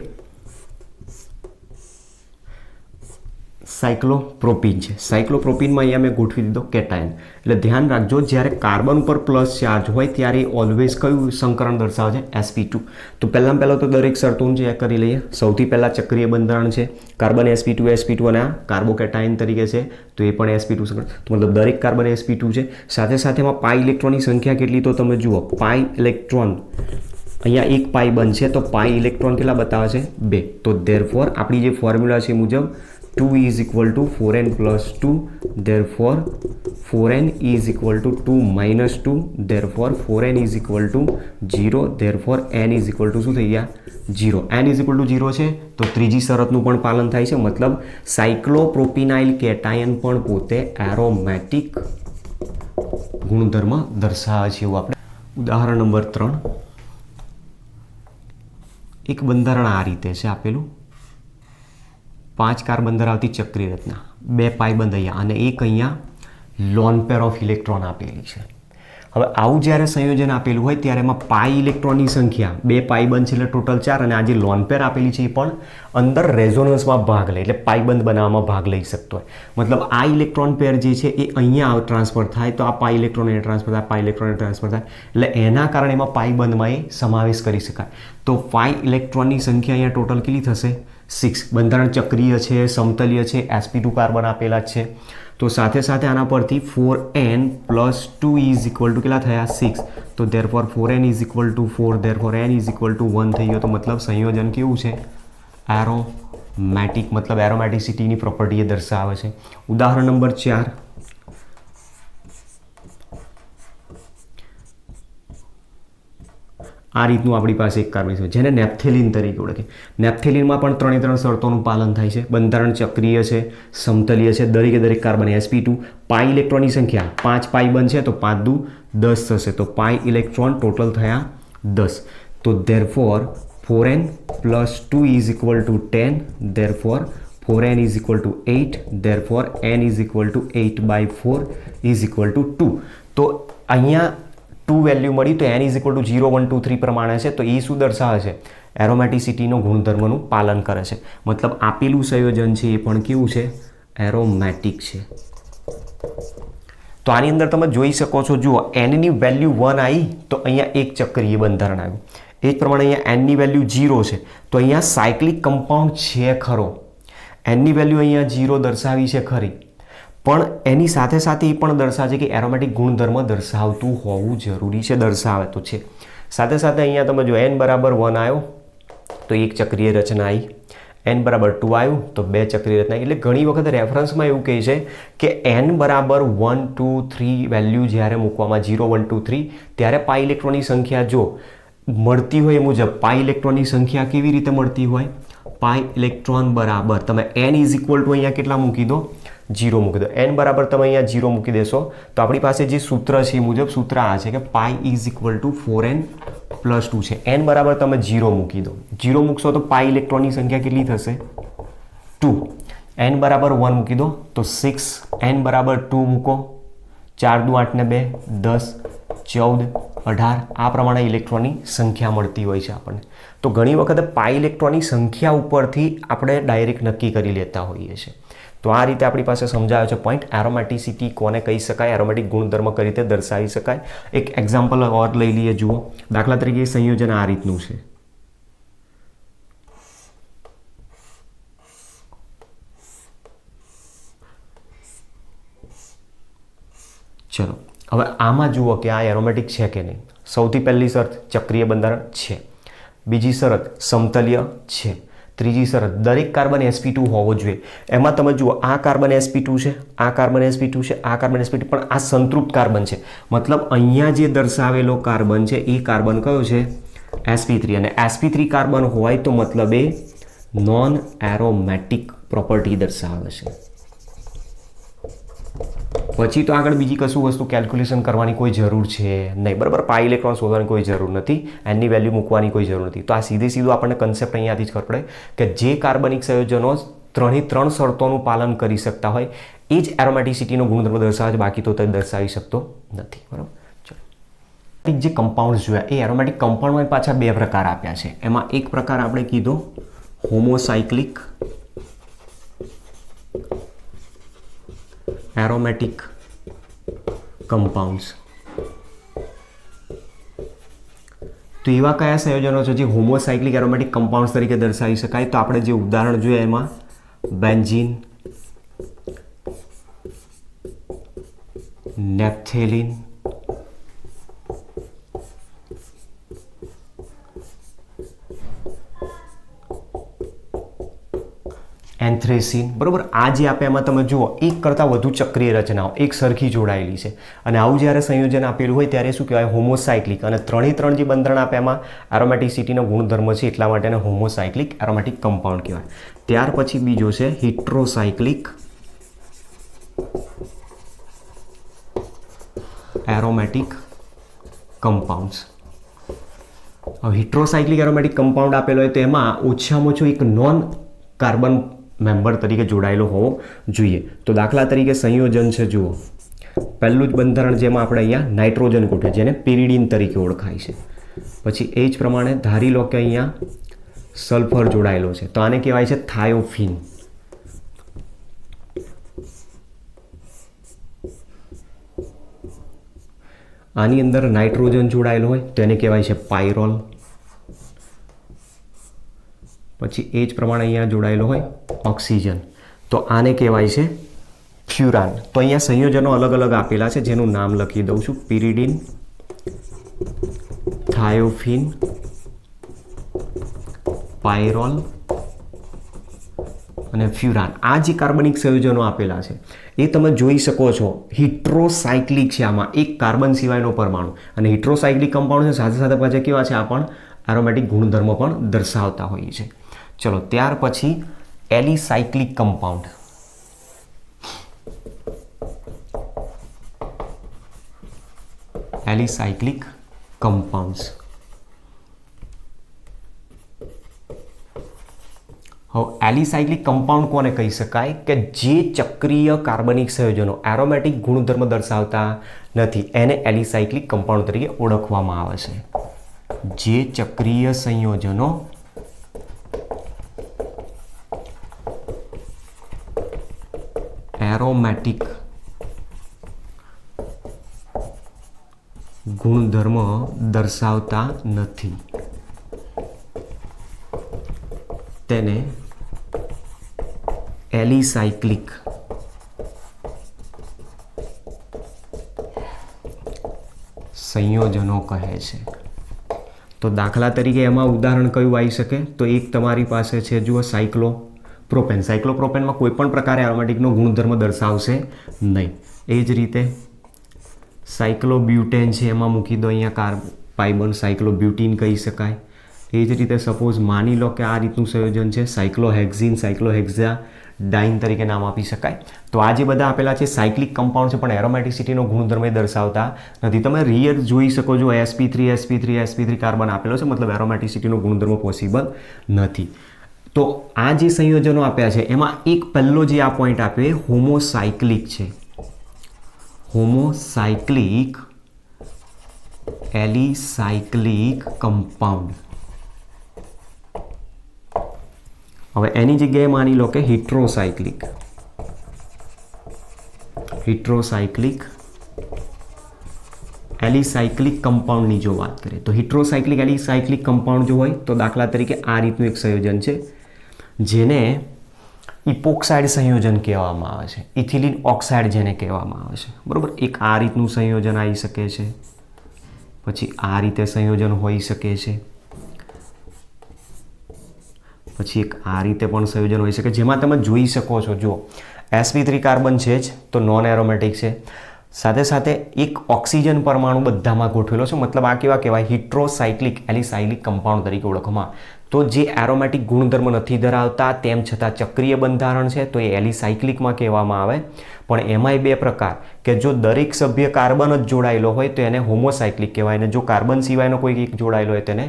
A: સાયક્લોપ્રોપીન છે. સાયક્લોપ્રોપીનમાં અહીંયા મેં ગોઠવી દીધો કેટાયન. એટલે ધ્યાન રાખજો જ્યારે કાર્બન ઉપર પ્લસ ચાર્જ હોય ત્યારે ઓલવેઝ કયું સંકરણ દર્શાવે છે? sp2. તો પહેલાં તો દરેક શરતોનું ચેક કરી લઈએ. સૌથી પહેલાં ચક્રીય બંધારણ છે. કાર્બન sp2 અને આ કાર્બોકેટાયન તરીકે છે તો એ પણ sp2 સંકરણ. તો મતલબ દરેક કાર્બન sp2 છે. સાથે સાથે એમાં પાઈ ઇલેક્ટ્રોનની સંખ્યા કેટલી તો તમે જુઓ. પાઈ ઇલેક્ટ્રોન અહીંયા એક પાઈ બંધ છે તો પાઈ ઇલેક્ટ્રોન કેટલા બતાવે છે? 2. તો therefore આપણી જે ફોર્મ્યુલા છે એ મુજબ 2 is equal to 4n plus 2. therefore 4n is equal to 2 minus 2. therefore 4n is equal to 0. therefore n is equal to શું થઈ ગયા? 0. n is equal to 0 છે તો ત્રીજી શરતનું પણ પાલન થાય છે. મતલબ સાયક્લોપ્રોપિનાઇલ કેટાયન પણ પોતે એરોમેટિક ગુણધર્મ દર્શાવે છે એવું આપણે. ઉદાહરણ નંબર 3 એક બંધારણ આ રીતે છે આપેલું. 5 કાર્બન ધરાવતી ચક્રીય રચના, 2 પાઈ બંધ અહીંયા અને એક અહીંયા લોન પેર ઓફ ઇલેક્ટ્રોન આપેલી છે. હવે આવું જ્યારે સંયોજન આપેલું હોય ત્યારે એમાં પાઈ ઇલેક્ટ્રોનની સંખ્યા 2 પાઈ બંધ છે એટલે ટોટલ 4 અને આ જે લોન પેર આપેલી છે એ પણ અંદર રેઝોનન્સમાં ભાગ લે એટલે પાઈ બંધ બનાવવામાં ભાગ લઈ શકતો હોય. મતલબ આ ઇલેક્ટ્રોન પેર જે છે એ અહીંયા ટ્રાન્સફર થાય તો આ પાઈ ઇલેક્ટ્રોન એને ટ્રાન્સફર થાય, પાઈ ઇલેક્ટ્રોન ટ્રાન્સફર થાય એટલે એના કારણે એમાં પાઈ બંધમાં એ સમાવેશ કરી શકાય. તો પાઈ ઇલેક્ટ્રોનની સંખ્યા અહીંયા ટોટલ કેટલી થશે? 6. બંધારણ ચક્રીય છે, સમતલીય છે, sp2 કાર્બન આપેલા જ છે. તો સાથે સાથે આના પરથી 4n plus 2 is equal to કેટલા થયા? 6. તો therefore 4n is equal to 4. therefore n is equal to 1 થઈ ગયો. તો મતલબ સંયોજન કેવું છે? એરોમેટિક. મતલબ એરોમેટિસિટીની પ્રોપર્ટી એ દર્શાવે છે. ઉદાહરણ નંબર 4 આ રીતનું આપણી પાસે એક કાર્બન છે જેને નેપ્થેલિન તરીકે ઓળખે. નેપ્થેલિનમાં પણ 3 શરતોનું પાલન થાય છે. બંધારણ ચક્રીય છે, સમતલીય છે, દરેક કાર્બન sp2. પાઈ ઇલેક્ટ્રોનની સંખ્યા 5 પાઈ બંધ છે તો 5 દુ 10 થશે. તો પાઈ ઇલેક્ટ્રોન ટોટલ થયા 10. તો therefore 4n plus 2 is equal to 10. therefore 4n is equal to 8. therefore n is equal to 8/4 is equal to 2. તો અહીંયા ટુ વેલ્યુ મળી તો n ઇઝ ઇક્વલ ટુ 0 1 2 3 પ્રમાણે છે. તો એ શું દર્શાવે છે? એરોમેટિસિટીનો ગુણધર્મનું પાલન કરે છે. મતલબ આપેલું સંયોજન છે એ પણ કેવું છે? એરોમેટિક છે. તો આની અંદર તમે જોઈ શકો છો, જુઓ એનની વેલ્યુ 1 આવી તો અહીંયા એક ચક્રીય બંધારણ આવ્યું. એ જ પ્રમાણે અહીંયા એનની વેલ્યુ 0 છે તો અહીંયા સાયક્લિક કમ્પાઉન્ડ છે ખરો. એનની વેલ્યુ અહીંયા 0 દર્શાવી છે ખરી, પણ એની સાથે સાથે એ પણ દર્શાવે છે કે એરોમેટિક ગુણધર્મ દર્શાવતું હોવું જરૂરી છે. દર્શાવે તો છે. સાથે સાથે અહીંયા તમે જો n બરાબર 1 આવ્યો તો એક ચક્રીય રચના આવી, n બરાબર 2 આવ્યું તો બે ચક્રીય રચના. એટલે ઘણી વખત રેફરન્સમાં એવું કહે છે કે n બરાબર 1 2 3 વેલ્યુ જ્યારે મૂકવામાં 0 1 2 3 ત્યારે પાઈ ઇલેક્ટ્રોનની સંખ્યા જો મળતી હોય એ મુજબ પાઈ ઇલેક્ટ્રોનની સંખ્યા કેવી રીતે મળતી હોય? પાઈ ઇલેક્ટ્રોન બરાબર તમે n ઇઝ ઇક્વલ ટુ અહીંયા કેટલા મૂકી દો? 0 મૂકી દો. n બરાબર તમે અહીંયા 0 મૂકી દેશો તો આપણી પાસે જે સૂત્ર છે એ મુજબ સૂત્ર આ છે કે પાઈ is equal to 4n plus 2 છે. n બરાબર તમે 0 મૂકી દો. 0 મૂકશો તો પાઈ ઇલેક્ટ્રોનની સંખ્યા કેટલી થશે? 2. n બરાબર 1 મૂકી દો તો 6. n બરાબર 2 મૂકો, 4 દુ 8 ને 2 10 14 18 આ પ્રમાણે ઇલેક્ટ્રોનની સંખ્યા મળતી હોય છે આપણને. તો ઘણી વખત પાઈ ઇલેક્ટ્રોનની સંખ્યા ઉપરથી આપણે ડાયરેક્ટ નક્કી કરી લેતા હોઈએ છીએ. તો આ રીતે આપણી પાસે સમજાયો છે પોઈન્ટ. એરોમેટિસિટી કોને કહી શકાય, એરોમેટિક ગુણધર્મ કઈ રીતે દર્શાવી શકાય. એક એક્ઝામ્પલ ઓર લઈ લઈએ. જુઓ દાખલા તરીકે સંયોજન આ રીતનું છે. ચલો હવે આમાં જુઓ કે આ એરોમેટિક છે કે નહીં. સૌથી પહેલી શરત ચક્રીય બંધારણ છે. બીજી શરત સમતલીય છે. ત્રીજી શરત દરેક કાર્બન sp2 હોવો જોઈએ. એમાં તમે જુઓ આ કાર્બન sp2 છે, આ કાર્બન sp2 છે, આ કાર્બન sp2 પણ આ સંતૃપ્ત કાર્બન છે. મતલબ અહીંયા જે દર્શાવેલો કાર્બન છે એ કાર્બન કયો છે? sp3. અને sp3 કાર્બન હોય તો મતલબ એ નોન એરોમેટિક પ્રોપર્ટી દર્શાવે છે. પછી તો આગળ બીજી કશું વસ્તુ કેલ્ક્યુલેશન કરવાની કોઈ જરૂર છે નહીં, બરાબર. પાઈ ઇલેક્ટ્રોન શોધવાની કોઈ જરૂર નથી, એની વેલ્યુ મૂકવાની કોઈ જરૂર નથી. તો આ સીધું આપણને કન્સેપ્ટ અહીંયાથી જ ખબર પડે કે જે કાર્બનિક સંયોજનો ત્રણ શરતોનું પાલન કરી શકતા હોય એ જ એરોમેટિસિટીનો ગુણધર્મ દર્શાવે છે, બાકી તો તે દર્શાવી શકતો નથી, બરાબર. ચલો જે કમ્પાઉન્ડ્સ જોયા એ એરોમેટિક કમ્પાઉન્ડમાં પાછા બે પ્રકાર આપ્યા છે. એમાં એક પ્રકાર આપણે કીધો હોમોસાયક્લિક એરોમેટિક કમ્પાઉન્ડ્સ. તો એવા કયા સંયોજનો છે જે હોમોસાયક્લિક એરોમેટિક કમ્પાઉન્ડ્સ તરીકે દર્શાવી શકાય? તો આપણે જે ઉદાહરણ જોઈએ એમાં બેન્ઝીન, નેપ્થેલિન, એન્થ્રેસિન, બરાબર. આ જે આપે એમાં તમે જુઓ એક કરતાં વધુ ચક્રીય રચનાઓ એક સરખી જોડાયેલી છે. અને આવું જ્યારે સંયોજન આપેલું હોય ત્યારે શું કહેવાય? હોમોસાયક્લિક. અને ત્રણ જે બંધારણ આપે એમાં એરોમેટિસિટીનો ગુણધર્મ છે એટલા માટે એને હોમોસાયક્લિક એરોમેટિક કમ્પાઉન્ડ કહેવાય. ત્યાર પછી બીજો છે હિટ્રોસાયક્લિક એરોમેટિક કમ્પાઉન્ડ્સ. હવે હિટ્રોસાયક્લિક એરોમેટિક કમ્પાઉન્ડ આપેલો હોય તો એમાં ઓછામાં ઓછું એક નોન કાર્બન મેમ્બર તરીકે જોડાયેલો હોવો જોઈએ. તો દાખલા તરીકે સંયોજન છે, જુઓ પહેલું જ બંધારણ જેમાં આપણે અહીંયા નાઇટ્રોજન ગોઠવે જેને પિરિડીન તરીકે ઓળખાય છે. પછી એ જ પ્રમાણે ધારી લો કે અહીંયા સલ્ફર જોડાયેલો છે તો આને કહેવાય છે થાયોફિન. આની અંદર નાઇટ્રોજન જોડાયેલો હોય તો એને કહેવાય છે પાયરોલ. પછી એ જ પ્રમાણે અહીંયા જોડાયેલો હોય ઓક્સિજન તો આને કહેવાય છે ફ્યુરાન. તો અહીંયા સંયોજનો અલગ અલગ આપેલા છે જેનું નામ લખી દઉં છું: પિરિડીન, થાયોફિન, પાયરોલ અને ફ્યુરાન. આ જે કાર્બનિક સંયોજનો આપેલા છે એ તમે જોઈ શકો છો હિટ્રોસાયક્લિક છે. આમાં એક કાર્બન સિવાયનો પરમાણુ અને હિટ્રોસાયક્લિક કમ્પાઉન્ડ છે, સાથે સાથે પાછા કેવા છે? આ પણ એરોમેટિક ગુણધર્મ પણ દર્શાવતા હોઈએ છે. ચલો ત્યાર પછી એલિસાયક્લિક કમ્પાઉન્ડ. Alicyclic compounds. હવે એલિસાયક્લિક કમ્પાઉન્ડ કોને કહી શકાય કે જે ચક્રીય કાર્બનિક સંયોજનો એરોમેટિક ગુણધર્મ દર્શાવતા નથી એને એલિસાયક્લિક કમ્પાઉન્ડ તરીકે ઓળખવામાં આવે છે. જે ચક્રીય સંયોજનો એરોમેટિક ગુણધર્મ દર્શાવતા નથી તેને એલિસાયક્લિક સંયોજનો કહે છે. તો દાખલા તરીકે એમાં ઉદાહરણ કયું આવી શકે? તો એક તમારી પાસે છે જુઓ સાયક્લોપ્રોપેન. સાયક્લોપ્રોપેનમાં કોઈ પણ પ્રકારે એરોમેટિકનો ગુણધર્મ દર્શાવશે નહીં. એ જ રીતે સાયક્લોબ્યુટેન છે, એમાં મૂકી દો અહીંયા કાર્બાઇન, સાયક્લોબ્યુટીન કહી શકાય. એ જ રીતે સપોઝ માની લો કે આ રીતનું સંયોજન છે સાયક્લોહેક્ઝિન, સાયક્લોહેક્ઝાડાઇન તરીકે નામ આપી શકાય. તો આ જે બધા આપેલા છે સાયક્લિક કમ્પાઉન્ડ છે પણ એરોમેટિસિટીનો ગુણધર્મ દર્શાવતા નથી. તમે રિયલ જોઈ શકો છો sp3 કાર્બન આપેલો છે, મતલબ એરોમેટિસિટીનો ગુણધર્મ પોસિબલ નથી. તો આ જે સંયોજનો આપ્યા છે એમાં એક પહેલો જે આ પોઈન્ટ આપ્યો એ હોમોસાયક્લિક છે. હોમોસાયક્લિક એલિસાયક્લિક કમ્પાઉન્ડ. હવે એની જગ્યાએ માની લો કે હિટ્રોસાયક્લિક એલિસાયક્લિક કમ્પાઉન્ડની જો વાત કરીએ તો હિટ્રોસાયક્લિક એલિસાયક્લિક કમ્પાઉન્ડ જો હોય તો દાખલા તરીકે આ રીતનું એક સંયોજન છે જેને ઇપોક્સાઇડ સંયોજન કહેવામાં આવે છે. ઇથિલિન ઓક્સાઇડ જેને કહેવામાં આવે છે, બરાબર. એક આ રીતનું સંયોજન આવી શકે છે, પછી આ રીતે સંયોજન હોઈ શકે છે, પછી એક આ રીતે પણ સંયોજન હોઈ શકે, જેમાં તમે જોઈ શકો છો જો sp3 કાર્બન છે જ તો નોન એરોમેટિક છે, સાથે સાથે એક ઓક્સિજન પરમાણુ બધામાં ગોઠવેલો છે, મતલબ આ કેવા કહેવાય હિટ્રોસાયક્લિક એલિસાયક્લિક કમ્પાઉન્ડ તરીકે ઓળખવામાં. તો જે એરોમેટિક ગુણધર્મ નથી ધરાવતા તેમ છતાં ચક્રીય બંધારણ છે તો એ એલિસાયક્લિકમાં કહેવામાં આવે. પણ એમાંય બે પ્રકાર કે જો દરેક સભ્ય કાર્બન જ જોડાયેલો હોય તો એને હોમોસાયક્લિક કહેવાય, અને જો કાર્બન સિવાયનો કોઈ એક જોડાયેલો હોય તેને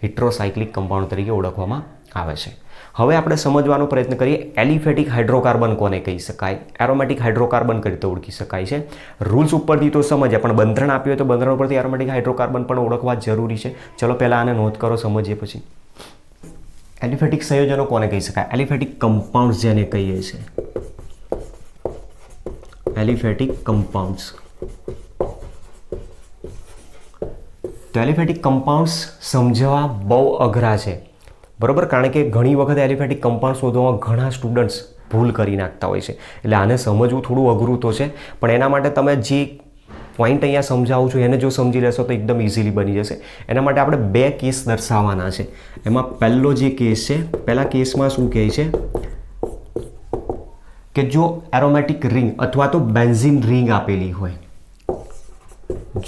A: હિટ્રોસાયક્લિક કમ્પાઉન્ડ તરીકે ઓળખવામાં આવે છે. હવે આપણે સમજવાનો પ્રયત્ન કરીએ એલિફેટિક હાઇડ્રોકાર્બન કોને કહી શકાય, એરોમેટિક હાઇડ્રોકાર્બન કઈ રીતે ઓળખી શકાય છે. રૂલ્સ ઉપરથી તો સમજ્યા પણ બંધારણ આપ્યું હોય તો બંધારણ ઉપરથી એરોમેટિક હાઇડ્રોકાર્બન પણ ઓળખવા જરૂરી છે. ચલો પહેલાં આને નોંધ કરો, સમજીએ પછી. એલિફેટિક સંયોજનો કોને કહી શકાય? એલિફેટિક કમ્પાઉન્ડ્સ જેને કહીએ છીએ, એલિફેટિક કમ્પાઉન્ડ્સ. તો એલિફેટિક કમ્પાઉન્ડ્સ સમજવા બહુ અઘરા છે, બરાબર, કારણ કે ઘણી વખત એલિફેટિક કમ્પાઉન્ડ શોધવામાં ઘણા સ્ટુડન્ટ્સ ભૂલ કરી નાખતા હોય છે. એટલે આને સમજવું થોડું અઘરું તો છે, પણ એના માટે તમે જે પોઈન્ટ અહીંયા સમજાવું છું એને જો સમજી લેશો તો એકદમ ઇઝીલી બની જશે. એના માટે આપણે બે કેસ દર્શાવવાના છે. એમાં પહેલો જે કેસ છે, પહેલા કેસમાં શું કહે છે કે જો એરોમેટિક રિંગ અથવા તો બેન્ઝીન રિંગ આપેલી હોય,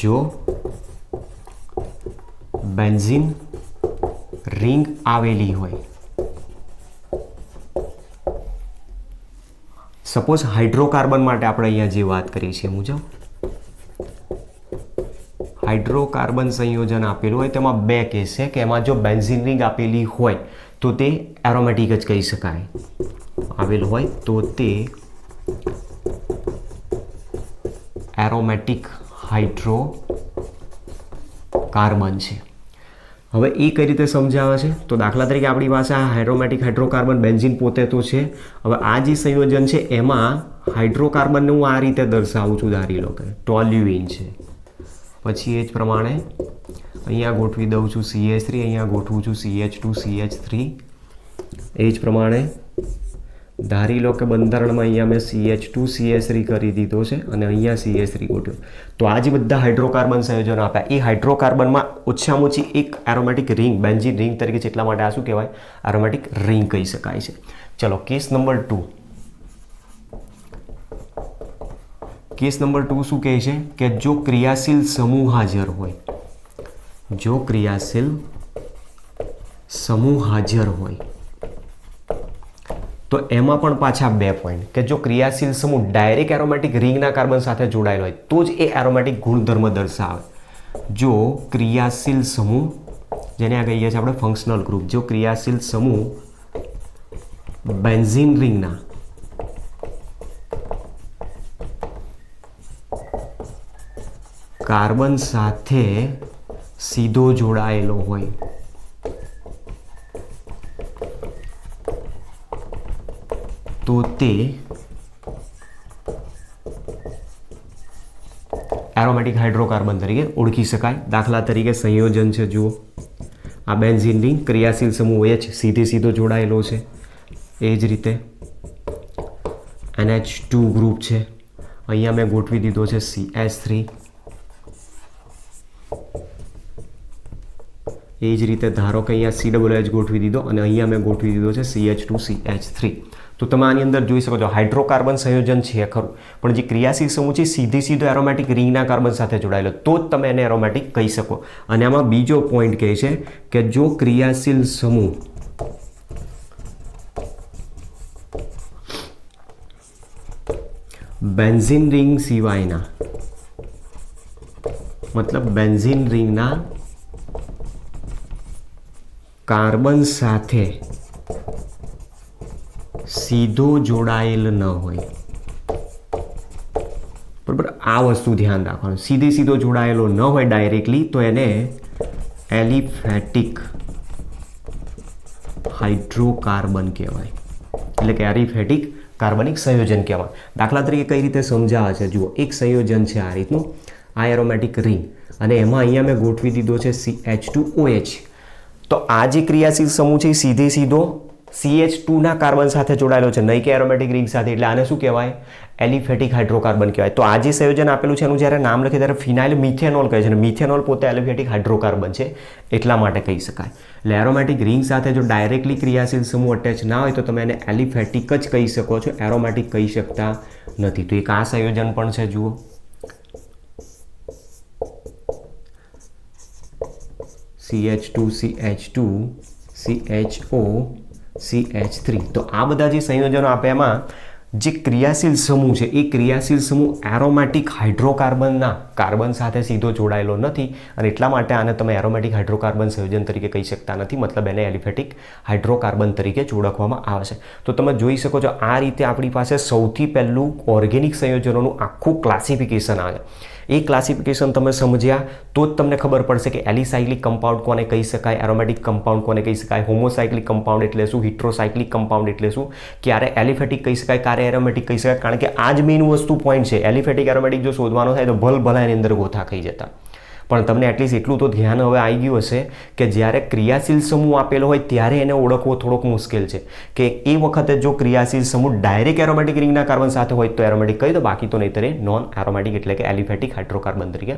A: જો બેન્ઝીન રિંગ આવેલી હોય, સપોઝ હાઇડ્રોકાર્બન માટે આપણે અહીંયા જે વાત કરી છે મુજબ હાઇડ્રોકાર્બન સંયોજન આપેલું હોય તેમાં બે કેસ છે કે એમાં જો બેન્ઝીન રિંગ આપેલી હોય તો તે એરોમેટિક જ કહી શકાય, આવેલ હોય તો તે એરોમેટિક હાઇડ્રોકાર્બન છે. હવે એ કઈ રીતે સમજાવે છે? તો દાખલા તરીકે આપણી પાસે આ એરોમેટિક હાઇડ્રોકાર્બન બેન્ઝીન પોતે તો છે. હવે આ જે સંયોજન છે એમાં હાઇડ્રોકાર્બનને હું આ રીતે દર્શાવું છું, ધારી લો કે ટોલ્યુઇન છે, પછી એ જ પ્રમાણે અહીંયા ગોઠવી દઉં છું CH3, અહીંયા ગોઠવું છું CH2 CH3. એ જ પ્રમાણે ધારી લો કે બંધારણમાં અહીંયા મેં CH2 CH3 કરી દીધો છે અને અહીંયા CH3 ગોઠવ્યો. તો આ જે બધા હાઇડ્રોકાર્બન સંયોજનો આપ્યા એ હાઇડ્રોકાર્બનમાં ઓછામાં ઓછી એક એરોમેટિક રિંગ બેન્ઝીન રિંગ તરીકે છે, એટલા માટે આ શું કહેવાય? એરોમેટિક રિંગ કહી શકાય છે. ચલો કેસ નંબર 2. કેસ નંબર 2 શું કહે છે કે જો ક્રિયાશીલ સમૂહ હાજર હોય, જો ક્રિયાશીલ સમૂહ હાજર હોય તો એમાં પણ પાછા બે પોઈન્ટ કે જો ક્રિયાશીલ સમૂહ ડાયરેક્ટ એરોમેટિક રિંગના કાર્બન સાથે જોડાયેલો હોય તો જ એ એરોમેટિક ગુણધર્મ દર્શાવે. જો ક્રિયાશીલ સમૂહ, જેને આ કહીએ છીએ આપણે ફંક્શનલ ગ્રુપ, જો ક્રિયાશીલ સમૂહ બેન્ઝીન રિંગના કાર્બન સાથે સીધો જોડાયેલો હોય તો તે એરોમેટિક હાઇડ્રોકાર્બન તરીકે ઓળખી શકાય. દાખલા તરીકે સંયોજન છે, જુઓ આ બેન્ઝીન રિંગ ક્રિયાશીલ સમૂહ H સીધો જોડાયેલો છે. એ જ રીતે NH2 ગ્રુપ છે, અહીંયા મેં ગોઠવી દીધો છે CH3. એ જ રીતે ધારો કે અહીંયા COH ગોઠવી દીધો અને અહીંયા મેં ગોઠવી દીધો છે CH2 CH3. તો તમે આની અંદર જોઈ શકો છો હાઇડ્રોકાર્બન સંયોજન છે ખરું, પણ જે ક્રિયાશીલ સમૂહ છે સીધો એરોમેટિક રિંગના કાર્બન સાથે જોડાયેલો, તો જ તમે એને એરોમેટિક કહી શકો. અને આમાં બીજો પોઈન્ટ કહે છે કે જો ક્રિયાશીલ સમૂહ બેન્ઝીન રિંગ સિવાયના, મતલબ બેન્ઝીન રિંગના કાર્બન સાથે સીધો જોડાયેલ ન હોય, બરાબર, આ વસ્તુ ધ્યાન રાખવાનું. સીધો જોડાયેલો ન હોય ડાયરેક્ટલી, તો એને એલિફેટિક હાઇડ્રોકાર્બન કહેવાય, એટલે કે એલિફેટિક કાર્બનિક સંયોજન કહેવાય. દાખલા તરીકે કઈ રીતે સમજાવે છે, જુઓ એક સંયોજન છે આ રીતનું, આ એરોમેટિક રિંગ, અને એમાં અહીંયા મેં ગોઠવી દીધો છે CH2OH. તો આ જે ક્રિયાશીલ સમૂહ છે એ સીધો CH2 ના કાર્બન સાથે જોડાયેલો છે, નહીં કે એરોમેટિક રિંગ સાથે, એટલે આને શું કહેવાય? એલિફેટિક હાઇડ્રોકાર્બન કહેવાય. તો આ જે સંયોજન આપેલું છે એનું જ્યારે નામ લખે ત્યારે ફિનાઇલ મિથેનોલ કહે છે, અને મિથેનોલ પોતે એલિફેટિક હાઇડ્રોકાર્બન છે, એટલા માટે કહી શકાય. એટલે એરોમેટિક રિંગ સાથે જો ડાયરેક્ટલી ક્રિયાશીલ સમૂહ અટેચ ના હોય તો તમે એને એલિફેટિક જ કહી શકો છો, એરોમેટિક કહી શકતા નથી. તો એક આ સંયોજન પણ છે, જુઓ CH2 CH2 CHO CH3. તો આ બધા જે સંયોજનો આપે એમાં જે ક્રિયાશીલ સમૂહ છે એ ક્રિયાશીલ સમૂહ એરોમેટિક હાઇડ્રોકાર્બનના કાર્બન સાથે સીધો જોડાયેલો નથી, અને એટલા માટે આને તમે એરોમેટિક હાઇડ્રોકાર્બન સંયોજન તરીકે કહી શકતા નથી, મતલબ એને એલિફેટિક હાઇડ્રોકાર્બન તરીકે જ ઓળખવામાં આવે છે. તો તમે જોઈ શકો છો આ રીતે આપણી પાસે સૌથી પહેલું ઓર્ગેનિક સંયોજનોનું આખું ક્લાસિફિકેશન આવે. એ ક્લાસિફિકેશન તમે સમજ્યા તો જ તમને ખબર પડશે કે એલિસાયક્લિક કમ્પાઉન્ડ કોને કહી શકાય, એરોમેટિક કમ્પાઉન્ડ કોને કહી શકાય, હોમોસાયક્લિક કમ્પાઉન્ડ એટલે શું, હિટ્રોસાયક્લિક કમ્પાઉન્ડ એટલે શું, ક્યારે એલિફેટિક કહી શકાય, ક્યારે એરોમેટિક કહી શકાય. કારણ કે આ જ મેઇન વસ્તુ પોઈન્ટ છે. એલિફેટિક એરોમેટિક જો શોધવાનો થાય તો ભલા એની અંદર ગોથા ખાઈ જતા. પણ તમને એટલીસ્ટ એટલું તો ધ્યાન હવે આવી ગયું હશે કે જ્યારે ક્રિયાશીલ સમૂહ આપેલો હોય ત્યારે એને ઓળખવો થોડોક મુશ્કેલ છે, કે એ વખતે જો ક્રિયાશીલ સમૂહ ડાયરેક્ટ એરોમેટિક રિંગના કાર્બન સાથે હોય તો એરોમેટિક કહી દો, બાકી તો નહીંતર નોન એરોમેટિક એટલે કે એલિફેટિક હાઇડ્રોકાર્બન તરીકે